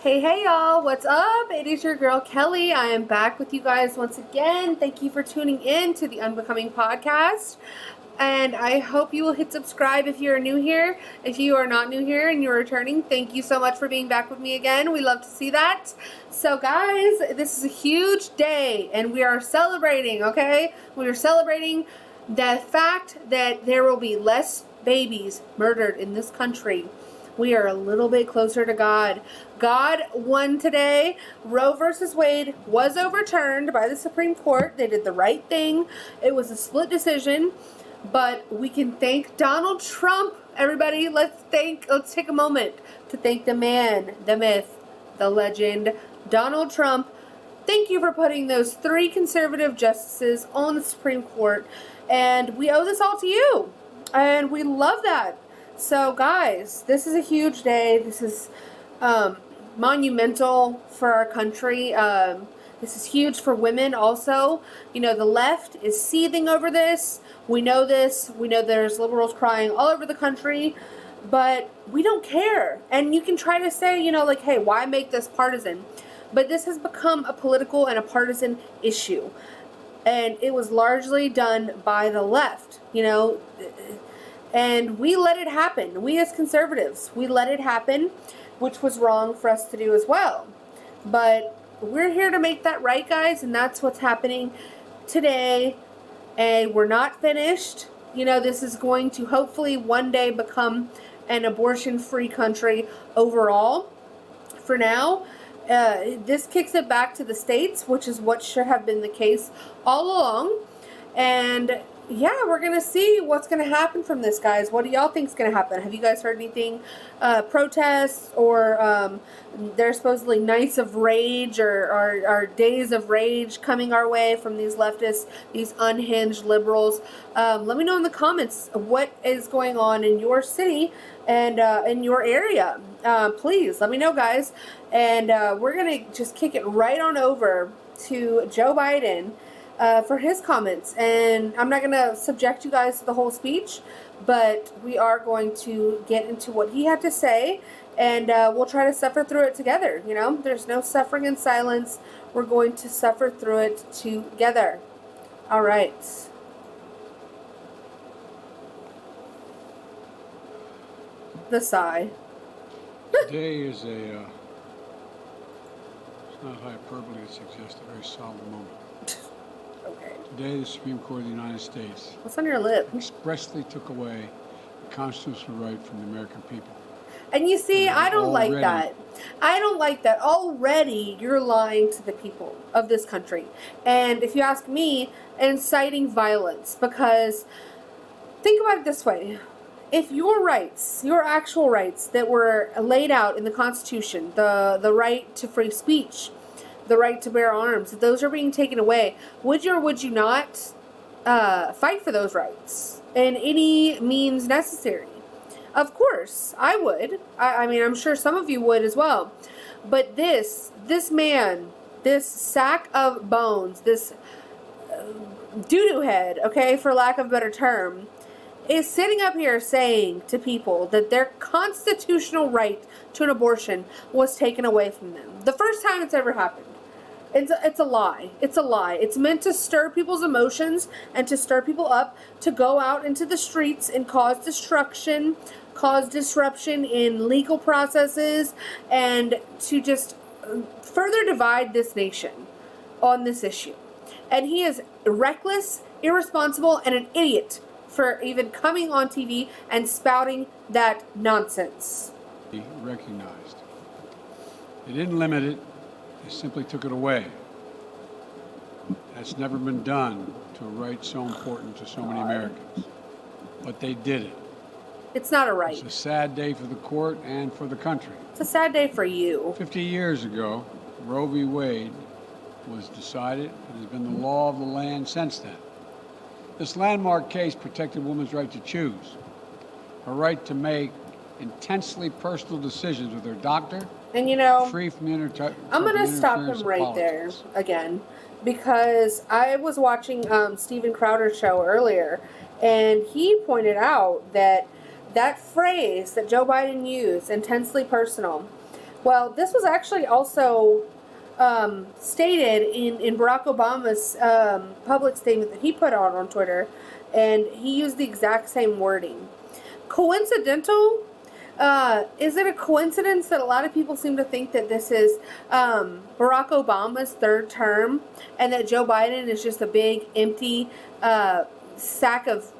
Hey y'all, what's up? It is your girl Kelly. I am back with you guys once again. Thank you for tuning in to the Unbecoming podcast. And I hope you will hit subscribe if you're new here. If you are not new here and you're returning, thank you so much for being back with me again. We love to see that. So guys, this is a huge day and we are celebrating, okay? We are celebrating the fact that there will be less babies murdered in this country. We are a little bit closer to God. God won today. Roe versus Wade was overturned by the Supreme Court. They did the right thing. It was a split decision. But we can thank Donald Trump. Everybody, let's take a moment to thank the man, the myth, the legend, Donald Trump. Thank you for putting those 3 conservative justices on the Supreme Court. And we owe this all to you. And we love that. So guys, this is a huge day. This is monumental for our country. This is huge for women also. You know, the left is seething over this. We know this. We know there's liberals crying all over the country. But we don't care. And you can try to say, you know, like, hey, why make this partisan? But this has become a political and a partisan issue. And it was largely done by the left, you know. And we let it happen. We as conservatives, we let it happen, which was wrong for us to do as well. But we're here to make that right, guys, and that's what's happening today. And we're not finished. You know, this is going to hopefully one day become an abortion-free country overall. For now, this kicks it back to the states, which is what should have been the case all along. And yeah, we're going to see what's going to happen from this, guys. What do y'all think is going to happen? Have you guys heard anything? Protests or there's supposedly nights of rage or days of rage coming our way from these leftists, these unhinged liberals. Let me know in the comments what is going on in your city and in your area. Please let me know, guys. And we're going to just kick it right on over to Joe Biden. For his comments, and I'm not going to subject you guys to the whole speech, but we are going to get into what he had to say, and we'll try to suffer through it together. You know, there's no suffering in silence. We're going to suffer through it together. All right. The sigh. Today is it's not hyperbole to suggest a very solemn moment. Okay. Today, the Supreme Court of the United States What's on your lip? expressly took away the constitutional right from the American people. And you see, I don't like that. I don't like that. Already, you're lying to the people of this country. And if you ask me, inciting violence. Because, think about it this way. If your rights, your actual rights that were laid out in the Constitution, the right to free speech, the right to bear arms, if those are being taken away, would you or would you not fight for those rights in any means necessary? Of course, I would. I mean, I'm sure some of you would as well. But this man, this sack of bones, this doo-doo head, okay, for lack of a better term, is sitting up here saying to people that their constitutional right to an abortion was taken away from them. The first time it's ever happened. It's a lie. It's a lie. It's meant to stir people's emotions and to stir people up to go out into the streets and cause destruction, cause disruption in legal processes, and to just further divide this nation on this issue. And he is reckless, irresponsible, and an idiot for even coming on TV and spouting that nonsense. He recognized. They didn't limit it. They simply took it away. That's never been done to a right so important to so many Americans. But they did it. It's not a right. It's a sad day for the court and for the country. It's a sad day for you. 50 years ago, Roe v. Wade was decided and has been the law of the land since then. This landmark case protected women's right to choose, her right to make intensely personal decisions with her doctor, and you know, free from the I'm going to stop him right there again, because I was watching Steven Crowder's show earlier, and he pointed out that that phrase that Joe Biden used, intensely personal, Well, this was actually also stated in Barack Obama's public statement that he put out on Twitter, and he used the exact same wording. Coincidental? Is it a coincidence that a lot of people seem to think that this is Barack Obama's third term and that Joe Biden is just a big empty sack of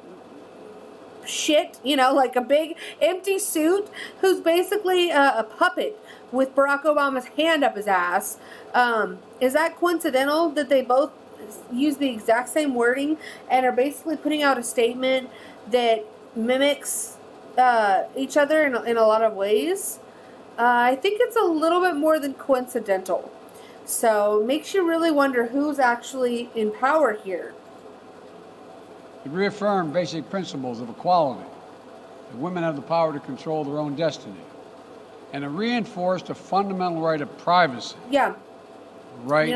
shit, like a big empty suit who's basically a puppet with Barack Obama's hand up his ass? Is that coincidental that they both use the exact same wording and are basically putting out a statement that mimics each other in a lot of ways? I think it's a little bit more than coincidental. So it makes you really wonder who's actually in power here. It reaffirmed basic principles of equality, that women have the power to control their own destiny, and it reinforced a fundamental right of privacy. Yeah. Right.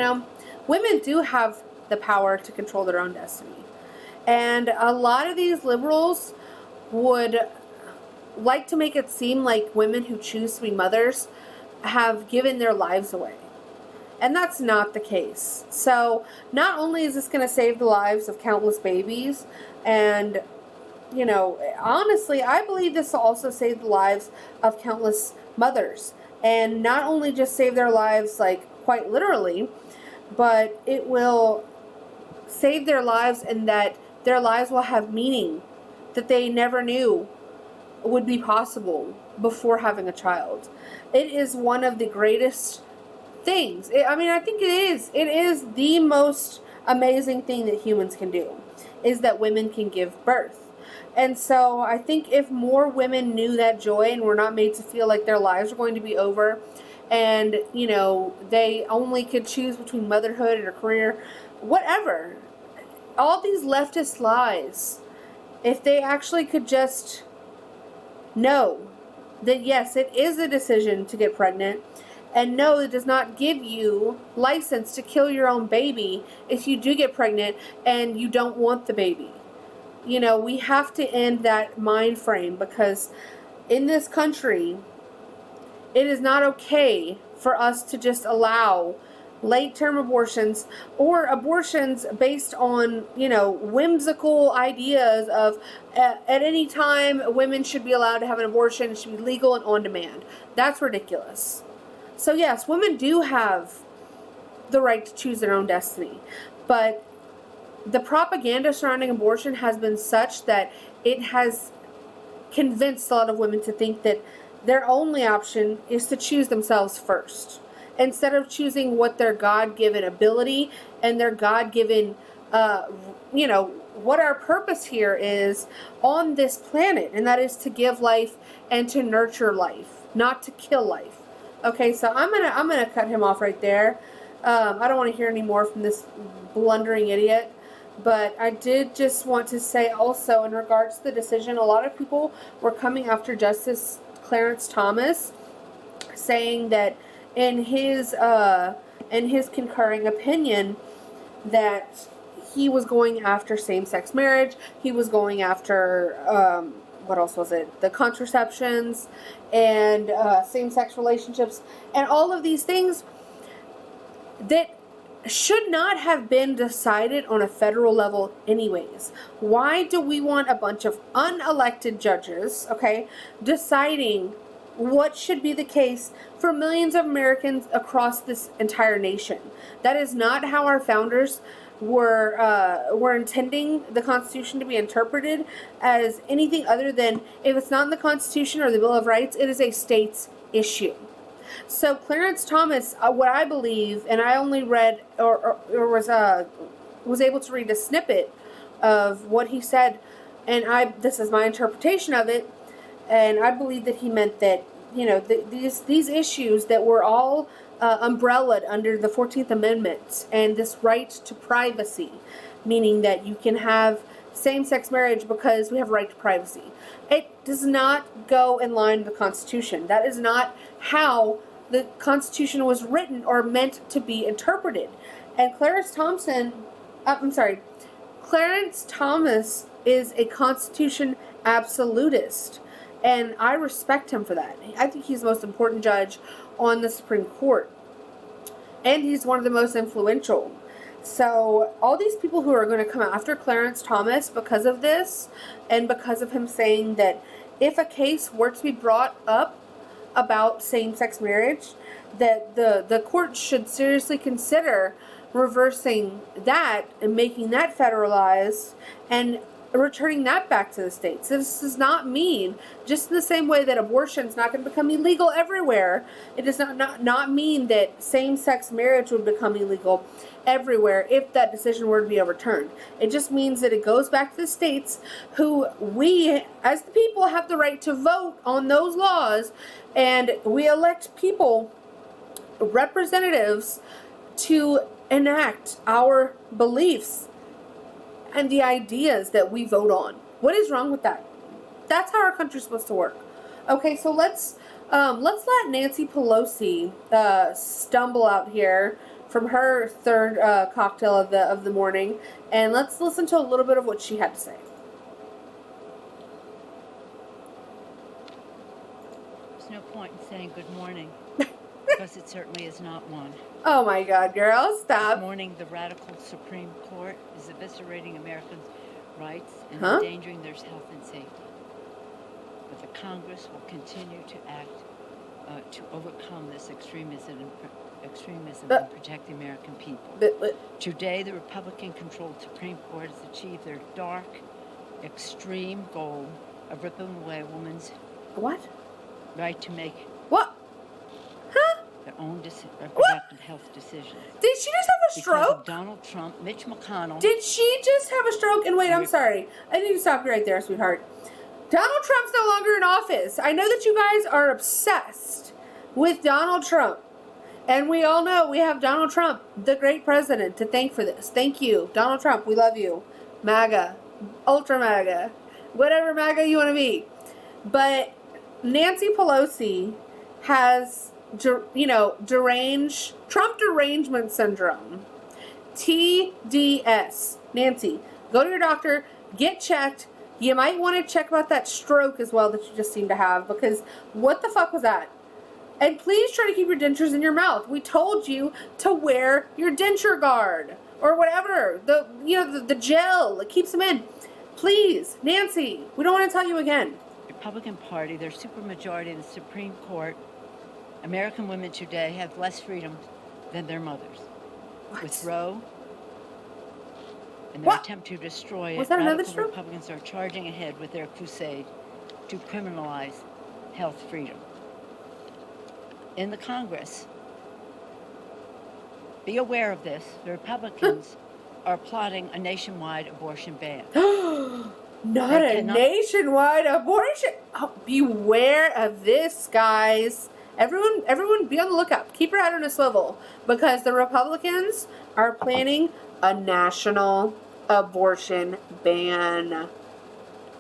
Women do have the power to control their own destiny. And a lot of these liberals would like to make it seem like women who choose to be mothers have given their lives away. And that's not the case. So not only is this going to save the lives of countless babies, and, honestly, I believe this will also save the lives of countless mothers. And not only just save their lives, like, quite literally, but it will save their lives, and that their lives will have meaning that they never knew would be possible before having a child. It is one of the greatest things. I think it is. It is the most amazing thing that humans can do, is that women can give birth. And so I think if more women knew that joy and were not made to feel like their lives are going to be over, and, they only could choose between motherhood and a career, whatever, all these leftist lies, if they actually could just know that yes, it is a decision to get pregnant, and no, it does not give you license to kill your own baby if you do get pregnant and you don't want the baby. We have to end that mind frame, because in this country, it is not okay for us to just allow late-term abortions or abortions based on, whimsical ideas of at any time women should be allowed to have an abortion. It should be legal and on demand. That's ridiculous. So yes, women do have the right to choose their own destiny, but the propaganda surrounding abortion has been such that it has convinced a lot of women to think that their only option is to choose themselves first, instead of choosing what their God-given ability and their God-given, what our purpose here is on this planet, and that is to give life and to nurture life, not to kill life. Okay, so I'm gonna cut him off right there. I don't want to hear any more from this blundering idiot. But I did just want to say also, in regards to the decision, a lot of people were coming after Justice Clarence Thomas, saying that in his concurring opinion that he was going after same-sex marriage, he was going after what else was it? The contraceptions and same-sex relationships and all of these things that should not have been decided on a federal level anyways. Why do we want a bunch of unelected judges, deciding what should be the case for millions of Americans across this entire nation? That is not how our founders were intending the Constitution to be interpreted, as anything other than, if it's not in the Constitution or the Bill of Rights, it is a state's issue. So Clarence Thomas, what I believe, and I only read or was able to read a snippet of what he said, and this is my interpretation of it, and I believe that he meant that these issues that were all umbrellaed under the 14th Amendment and this right to privacy, meaning that you can have same-sex marriage because we have a right to privacy. It does not go in line with the Constitution. That is not how the Constitution was written or meant to be interpreted. And Clarence Thomas is a Constitution absolutist. And I respect him for that. I think he's the most important judge on the Supreme Court. And he's one of the most influential. So all these people who are going to come after Clarence Thomas because of this, and because of him saying that if a case were to be brought up about same-sex marriage, that the court should seriously consider reversing that and making that federalized and returning that back to the states. This does not mean, just in the same way that abortion is not going to become illegal everywhere, it does not mean that same-sex marriage would become illegal everywhere if that decision were to be overturned. It just means that it goes back to the states, who we, as the people, have the right to vote on those laws, and we elect people, representatives, to enact our beliefs and the ideas that we vote on. What is wrong with that? That's how our country's supposed to work. Okay, so let's let Nancy Pelosi stumble out here from her third cocktail of the morning, and let's listen to a little bit of what she had to say. There's no point in saying good morning, because it certainly is not one. Oh my God, girl, stop. This morning, the radical Supreme Court is eviscerating Americans' rights and endangering their health and safety. But the Congress will continue to act to overcome this extremism and protect the American people. Today, the Republican-controlled Supreme Court has achieved their dark, extreme goal of ripping away a woman's right to make their own reproductive health decisions. Did she just have a stroke? Because of Donald Trump, Mitch McConnell. Did she just have a stroke? And wait, I'm sorry. I need to stop you right there, sweetheart. Donald Trump's no longer in office. I know that you guys are obsessed with Donald Trump. And we all know we have Donald Trump, the great president, to thank for this. Thank you, Donald Trump. We love you. MAGA. Ultra MAGA. Whatever MAGA you want to be. But Nancy Pelosi has, Trump derangement syndrome. TDS. Nancy, go to your doctor, get checked. You might want to check about that stroke as well that you just seem to have, because what the fuck was that? And please try to keep your dentures in your mouth. We told you to wear your denture guard or whatever, the gel that keeps them in. Please, Nancy, we don't want to tell you again. Republican Party, their supermajority in the Supreme Court, American women today have less freedom than their mothers. What? With Roe and their attempt to destroy Was it, that another radical stroke? Republicans are charging ahead with their crusade to criminalize health freedom. In the Congress, be aware of this, the Republicans are plotting a nationwide abortion ban. Not a nationwide abortion. Oh, beware of this, guys. Everyone be on the lookout. Keep your head on a swivel, because the Republicans are planning a national abortion ban.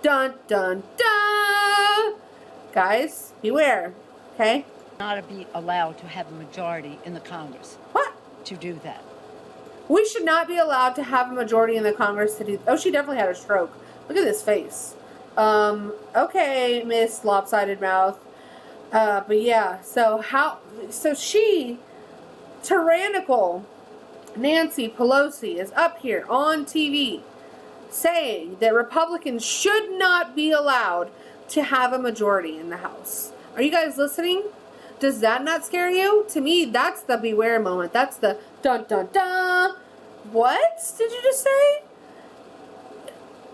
Dun, dun, dun. Guys, beware. Okay? Not be allowed to have a majority in the Congress. What? To do that. We should not be allowed to have a majority in the Congress to do... Oh, she definitely had a stroke. Look at this face. Okay, Miss Lopsided Mouth. But yeah, so she, tyrannical Nancy Pelosi, is up here on TV saying that Republicans should not be allowed to have a majority in the House. Are you guys listening? Does that not scare you? To me, that's the beware moment. That's the dun dun dun. What did you just say?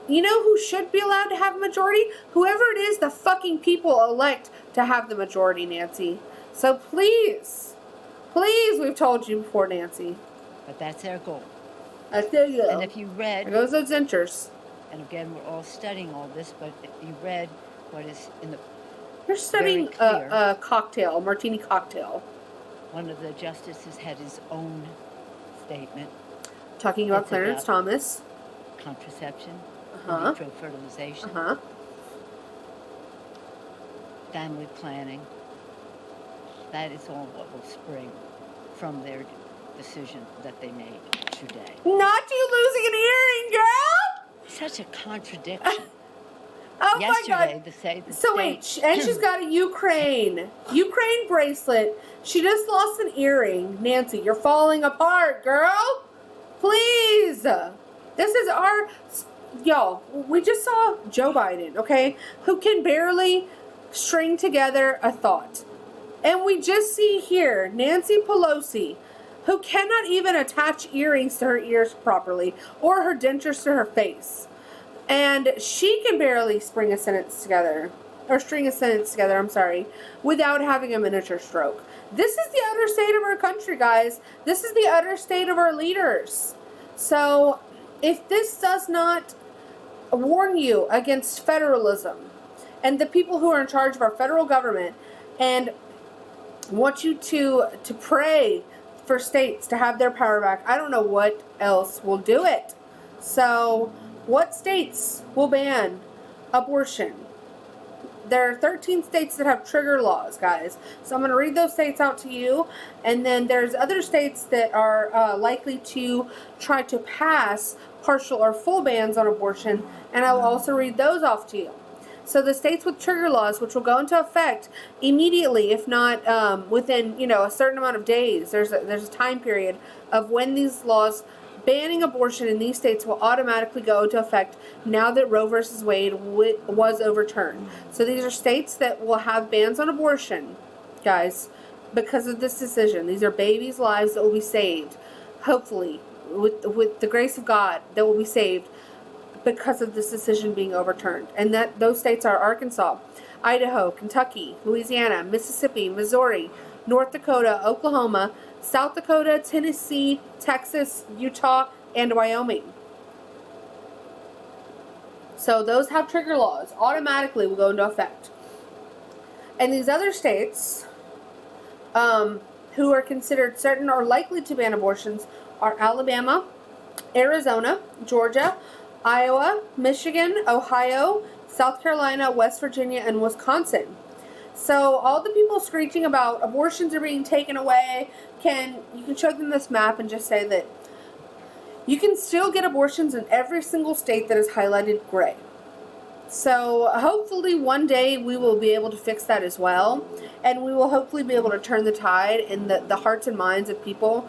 You know who should be allowed to have a majority? Whoever it is the fucking people elect to have the majority, Nancy. So please, we've told you before, Nancy. But that's their goal. That's their goal. And if you read... There goes those dentures. And again, we're all studying all this, but if you read what is in the... You're studying a cocktail, a martini cocktail. One of the justices had his own statement. Talking about Clarence Thomas. Contraception. In vitro fertilization. Family planning. That is all what will spring from their decision that they made today. Not you losing an earring, girl! Such a contradiction. Oh Oh my yesterday God. to say the So wait, and she's got a Ukraine bracelet. She just lost an earring. Nancy, you're falling apart, girl. Please. This is y'all, we just saw Joe Biden, okay, who can barely string together a thought. And we just see here Nancy Pelosi, who cannot even attach earrings to her ears properly or her dentures to her face. And she can barely string a sentence together, I'm sorry, without having a miniature stroke. This is the utter state of our country, guys. This is the utter state of our leaders. So, if this does not warn you against federalism and the people who are in charge of our federal government and want you to pray for states to have their power back, I don't know what else will do it. So, what states will ban abortion? There are 13 states that have trigger laws, guys. So I'm going to read those states out to you. And then there's other states that are likely to try to pass partial or full bans on abortion. And I will also read those off to you. So the states with trigger laws, which will go into effect immediately, if not within, a certain amount of days. There's a time period of when these laws banning abortion in these states will automatically go into effect now that Roe versus Wade was overturned. So these are states that will have bans on abortion, guys, because of this decision. These are babies' lives that will be saved, hopefully, with the grace of God, that will be saved because of this decision being overturned. And those states are Arkansas, Idaho, Kentucky, Louisiana, Mississippi, Missouri, North Dakota, Oklahoma, South Dakota, Tennessee, Texas, Utah, and Wyoming. So those have trigger laws. Automatically will go into effect. And these other states who are considered certain or likely to ban abortions are Alabama, Arizona, Georgia, Iowa, Michigan, Ohio, South Carolina, West Virginia, and Wisconsin. So all the people screeching about abortions are being taken away, you can show them this map and just say that you can still get abortions in every single state that is highlighted gray. So hopefully one day we will be able to fix that as well. And we will hopefully be able to turn the tide in the hearts and minds of people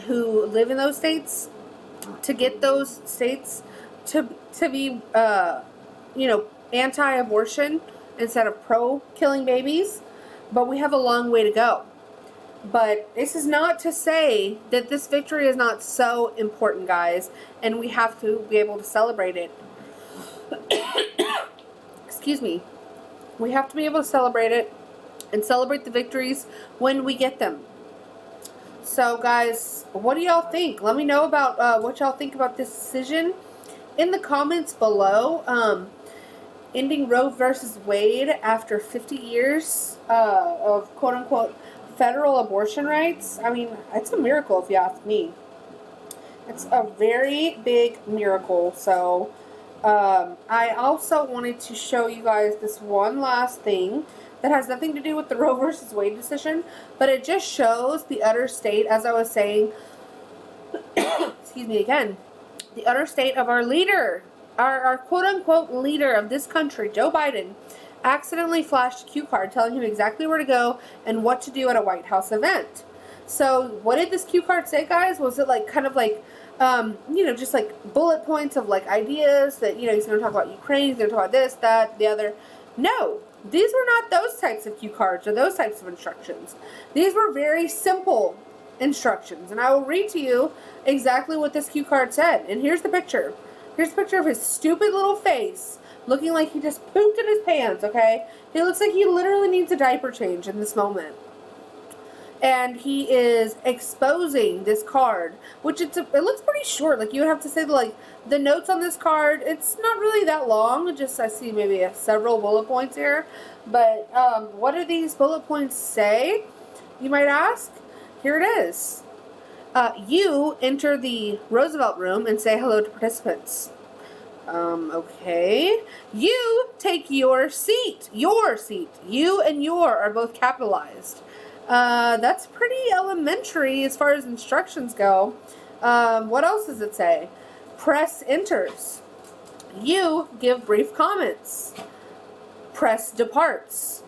who live in those states, to get those states to be, anti-abortion instead of pro-killing babies. But we have a long way to go. But this is not to say that this victory is not so important, guys, and we have to be able to celebrate it. Excuse me. We have to be able to celebrate it and celebrate the victories when we get them. So, guys, what do y'all think? Let me know about what y'all think about this decision in the comments below. Ending Roe versus Wade after 50 years of quote-unquote federal abortion rights. I mean, it's a miracle if you ask me. It's a very big miracle. So, I also wanted to show you guys this one last thing that has nothing to do with the Roe versus Wade decision, but it just shows the utter state, as I was saying, excuse me again, the utter state of our leader, our quote-unquote leader of this country, Joe Biden, accidentally flashed a cue card telling him exactly where to go and what to do at a White House event. So what did this cue card say, guys? Was it just like bullet points of like ideas that, he's going to talk about Ukraine, he's going to talk about this, that, the other? No, these were not those types of cue cards or those types of instructions. These were very simple instructions. And I will read to you exactly what this cue card said. And here's the picture. Here's a picture of his stupid little face, looking like he just pooped in his pants, okay? He looks like he literally needs a diaper change in this moment. And he is exposing this card, which it looks pretty short. Like, you would have to say, the notes on this card, it's not really that long. Just, I see maybe several bullet points here. But what do these bullet points say, you might ask? Here it is. You enter the Roosevelt room and say hello to participants. Okay. You take your seat. Your seat. You and your are both capitalized. That's pretty elementary as far as instructions go. What else does it say? Press enters. You give brief comments. Press departs.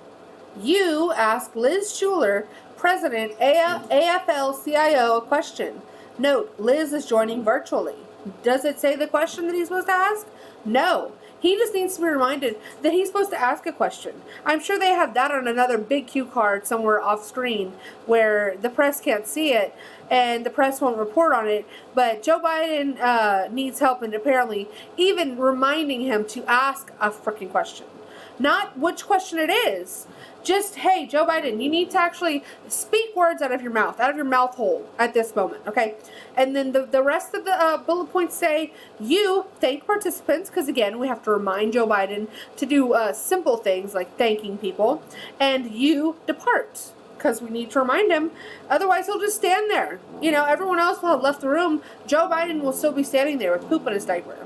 You ask Liz Schuler, President AFL-CIO, a question. Note, Liz is joining virtually. Does it say the question that he's supposed to ask? No. He just needs to be reminded that he's supposed to ask a question. I'm sure they have that on another big cue card somewhere off screen where the press can't see it and the press won't report on it. But Joe Biden needs help, and apparently even reminding him to ask a freaking question. Not which question it is. Just, hey, Joe Biden, you need to actually speak words out of your mouth hole at this moment, okay? And then the rest of the bullet points say, you thank participants, because again, we have to remind Joe Biden to do simple things like thanking people, and you depart, because we need to remind him. Otherwise, he'll just stand there. You know, everyone else will have left the room. Joe Biden will still be standing there with poop in his diaper.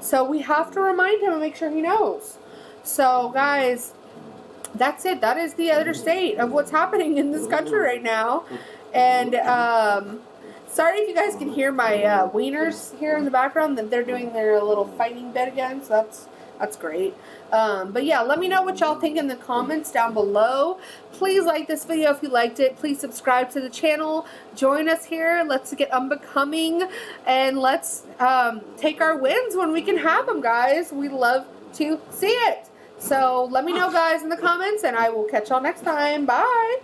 So we have to remind him and make sure he knows. So, guys, that's it. That is the other state of what's happening in this country right now. And sorry if you guys can hear my wieners here in the background, that they're doing their little fighting bit again. So that's great. But yeah, let me know what y'all think in the comments down below. Please like this video if you liked it. Please subscribe to the channel. Join us here. Let's get unbecoming. And let's take our wins when we can have them, guys. We love to see it. So let me know, guys, in the comments, and I will catch y'all next time. Bye.